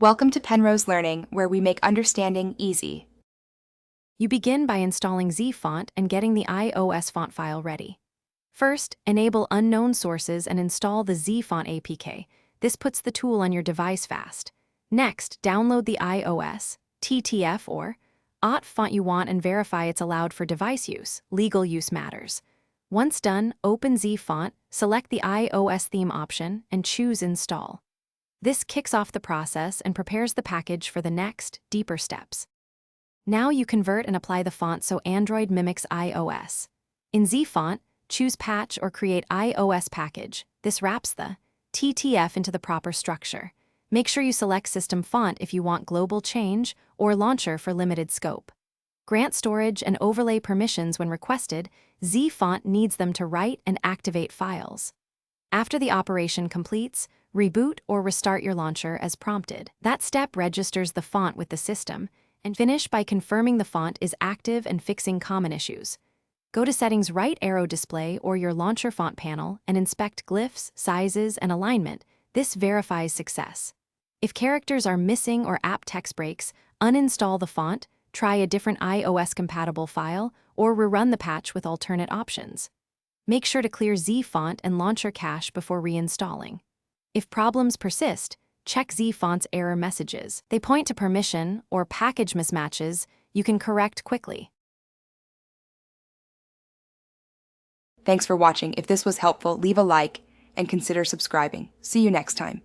Welcome to Penrose Learning, where we make understanding easy. You begin by installing Zfont and getting the iOS font file ready. First, enable unknown sources and install the Zfont APK. This puts the tool on your device fast. Next, download the iOS, TTF, or OT font you want and verify it's allowed for device use. Legal use matters. Once done, open Zfont, select the iOS theme option, and choose Install. This kicks off the process and prepares the package for the next, deeper steps. Now you convert and apply the font so Android mimics iOS. In Zfont, choose Patch or Create iOS Package. This wraps the TTF into the proper structure. Make sure you select System Font if you want global change or Launcher for limited scope. Grant storage and overlay permissions when requested. Zfont needs them to write and activate files. After the operation completes, reboot or restart your launcher as prompted. That step registers the font with the system, and finish by confirming the font is active and fixing common issues. Go to Settings right arrow display or your launcher font panel and inspect glyphs, sizes, and alignment. This verifies success. If characters are missing or app text breaks, uninstall the font, try a different iOS-compatible file, or rerun the patch with alternate options. Make sure to clear Zfont and launcher cache before reinstalling. If problems persist, check Zfont's error messages. They point to permission or package mismatches you can correct quickly. Thanks for watching. If this was helpful, leave a like and consider subscribing. See you next time.